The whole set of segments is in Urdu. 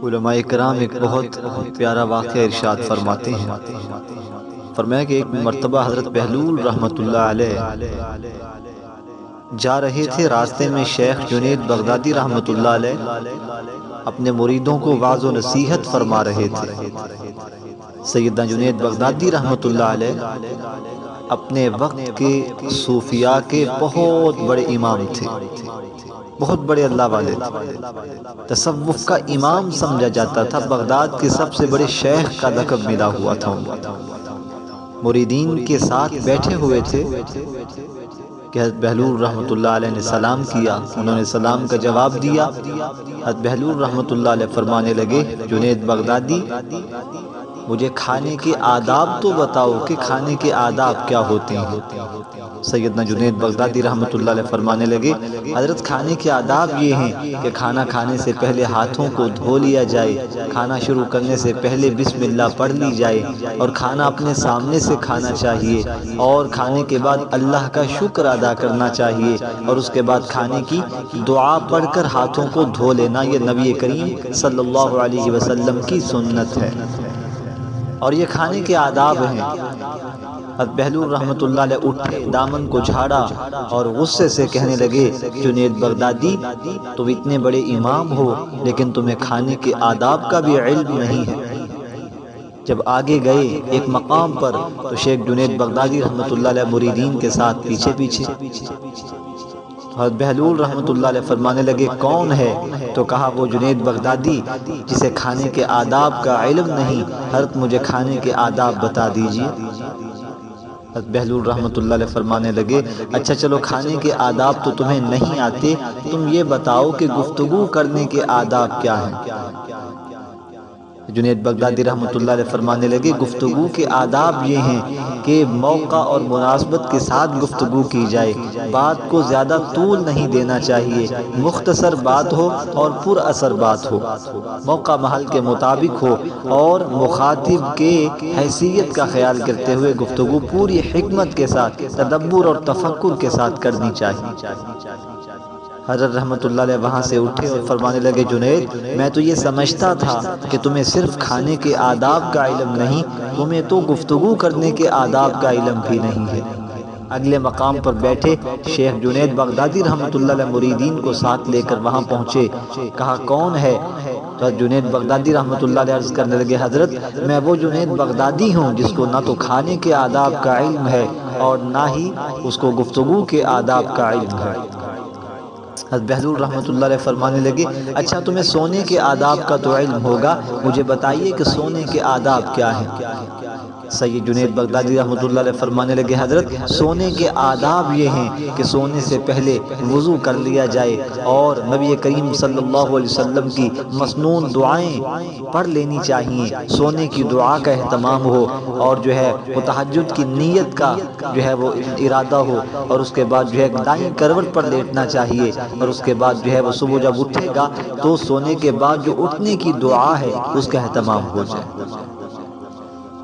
علماء کرام ایک بہت پیارا واقعہ ارشاد فرماتے ہیں۔ فرمایا کہ ایک مرتبہ حضرت بہلول رحمۃ اللہ علیہ جا رہے تھے، راستے میں شیخ جنید بغدادی رحمۃ اللہ علیہ اپنے مریدوں کو وعظ و نصیحت فرما رہے تھے۔ سیدنا جنید بغدادی رحمۃ اللہ علیہ اپنے وقت کے صوفیاء کے بہت بڑے امام تھے، بہت بڑے اللہ والے تھے، تصوف کا امام سمجھا جاتا تھا۔ بغداد کے سب سے بڑے شیخ کا لقب ملا ہوا تھا ان کو۔ مریدین کے ساتھ بیٹھے ہوئے تھے کہ حضرت بہلول رحمۃ اللہ علیہ نے سلام کیا، انہوں نے سلام کا جواب دیا۔ حضرت بہلول رحمۃ اللہ علیہ فرمانے لگے، جنید بغدادی مجھے کھانے کے آداب تو بتاؤ کہ کھانے کے آداب کیا ہوتے ہیں۔ سیدنا جنید بغدادی رحمۃ اللہ علیہ فرمانے لگے، حضرت کھانے کے آداب یہ ہیں کہ کھانا کھانے سے پہلے ہاتھوں کو دھو لیا جائے، کھانا شروع کرنے سے پہلے بسم اللہ پڑھ لی جائے، اور کھانا اپنے سامنے سے کھانا چاہیے، اور کھانے کے بعد اللہ کا شکر ادا کرنا چاہیے، اور اس کے بعد کھانے کی دعا پڑھ کر ہاتھوں کو دھو لینا۔ یہ نبی کریم صلی اللہ علیہ وسلم کی سنت ہے، اور یہ کھانے کے آداب ہیں۔ حضرت بہلول رحمۃ اللہ علیہ اٹھے، دامن کو جھاڑا اور غصے سے کہنے لگے، جنید بغدادی تم اتنے بڑے امام ہو لیکن تمہیں کھانے کے آداب کا بھی علم نہیں ہے۔ جب آگے گئے ایک مقام پر تو شیخ جنید بغدادی رحمۃ اللہ علیہ مریدین کے ساتھ پیچھے پیچھے۔ حضرت بہلول رحمۃ اللہ علیہ فرمانے لگے، کون ہے؟ تو کہا، وہ جنید بغدادی جسے کھانے کے آداب کا علم نہیں۔ حضرت مجھے کھانے کے آداب بتا دیجئے۔ حضرت بہلول رحمۃ اللہ علیہ فرمانے لگے، اچھا چلو کھانے کے آداب تو تمہیں نہیں آتے، تم یہ بتاؤ کہ گفتگو کرنے کے آداب کیا ہیں۔ جنید بغدادی رحمۃ اللہ علیہ فرمانے لگے، گفتگو کے آداب یہ ہیں کہ موقع اور مناسبت کے ساتھ گفتگو کی جائے، بات کو زیادہ طول نہیں دینا چاہیے، مختصر بات ہو اور پر اثر بات ہو، موقع محل کے مطابق ہو، اور مخاطب کے حیثیت کا خیال کرتے ہوئے گفتگو پوری حکمت کے ساتھ، تدبر اور تفکر کے ساتھ کرنی چاہیے۔ حضرت رحمۃ اللہ علیہ وہاں سے اٹھے اور فرمانے لگے، جنید میں تو یہ سمجھتا تھا کہ تمہیں صرف کھانے کے آداب کا علم نہیں، تمہیں تو گفتگو کرنے کے آداب کا علم بھی نہیں ہے۔ اگلے مقام پر بیٹھے شیخ جنید بغدادی رحمۃ اللہ علیہ مریدین کو ساتھ لے کر وہاں پہنچے، کہا، کون ہے؟ تو جنید بغدادی رحمۃ اللہ علیہ عرض کرنے لگے، حضرت میں وہ جنید بغدادی ہوں جس کو نہ تو کھانے کے آداب کا علم ہے اور نہ ہی اس کو گفتگو کے آداب کا علم ہے۔ حضرت بہلول رحمۃ اللہ علیہ فرمانے لگے، اچھا تمہیں سونے کے آداب کا تو علم ہوگا، مجھے بتائیے کہ سونے کے آداب کیا ہیں۔ سید جنید بغدادی رحمۃ اللہ علیہ فرمانے لگے، حضرت سونے کے آداب یہ ہیں کہ سونے سے پہلے وضو کر لیا جائے، اور نبی کریم صلی اللہ علیہ وسلم کی مسنون دعائیں پڑھ لینی چاہیے، سونے کی دعا کا اہتمام ہو، اور جو ہے وہ تہجد کی نیت کا جو ہے وہ ارادہ ہو، اور اس کے بعد جو ہے دائیں کروٹ پر لیٹنا چاہیے، اور اس کے بعد جو ہے وہ صبح جب اٹھے گا تو سونے کے بعد جو اٹھنے کی دعا ہے اس کا اہتمام ہو جائے۔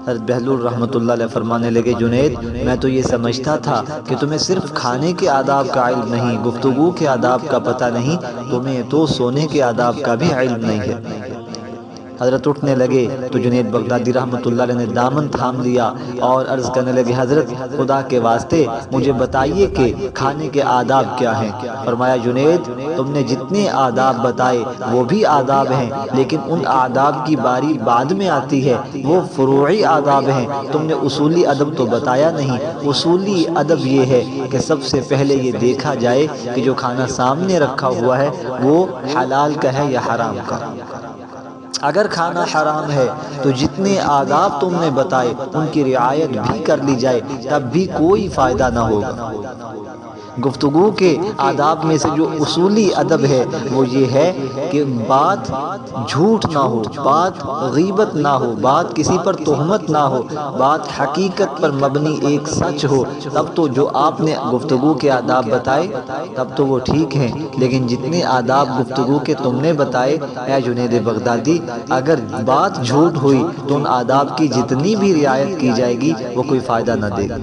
حضرت بہلول رحمۃ اللہ علیہ فرمانے لگے، جنید میں تو یہ سمجھتا تھا کہ تمہیں صرف کھانے کے آداب کا علم نہیں، گفتگو کے آداب کا پتہ نہیں، تمہیں تو سونے کے آداب کا بھی علم نہیں ہے۔ حضرت اٹھنے لگے تو جنید بغدادی رحمۃ اللہ علیہ نے دامن تھام لیا اور عرض کرنے لگے، حضرت خدا کے واسطے مجھے بتائیے کہ کھانے کے آداب کیا ہیں۔ فرمایا، جنید تم نے جتنے آداب بتائے وہ بھی آداب ہیں، لیکن ان آداب کی باری بعد میں آتی ہے، وہ فروعی آداب ہیں، تم نے اصولی ادب تو بتایا نہیں۔ اصولی ادب یہ ہے کہ سب سے پہلے یہ دیکھا جائے کہ جو کھانا سامنے رکھا ہوا ہے وہ حلال کا ہے یا حرام کا۔ اگر کھانا حرام ہے تو جتنے آداب تم نے بتائے ان کی رعایت بھی کر لی جائے، تب بھی کوئی فائدہ نہ ہوگا۔ گفتگو کے آداب میں سے جو اصولی ادب ہے وہ یہ ہے کہ بات جھوٹ نہ ہو، بات غیبت نہ ہو، بات کسی پر تہمت نہ ہو، بات حقیقت پر مبنی ایک سچ ہو، تب تو جو آپ نے گفتگو کے آداب بتائے تب تو وہ ٹھیک ہیں، لیکن جتنے آداب گفتگو کے تم نے بتائے اے جنید بغدادی، اگر بات جھوٹ ہوئی تو ان آداب کی جتنی بھی رعایت کی جائے گی وہ کوئی فائدہ نہ دے گی۔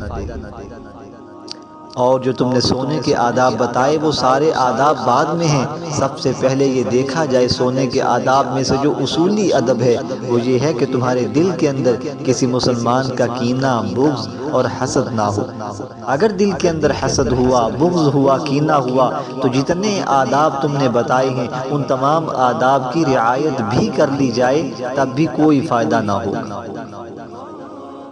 اور جو تم نے سونے کے آداب بتائے وہ سارے آداب بعد میں ہیں۔ سب سے پہلے یہ دیکھا جائے سونے کے آداب میں سے جو اصولی ادب ہے وہ یہ ہے کہ تمہارے دل کے اندر کسی مسلمان کا کینہ، بغض اور حسد نہ ہو۔ اگر دل کے اندر حسد ہوا، بغض ہوا، کینہ ہوا تو جتنے آداب تم نے بتائے ہیں ان تمام آداب کی رعایت بھی کر لی جائے تب بھی کوئی فائدہ نہ ہوگا۔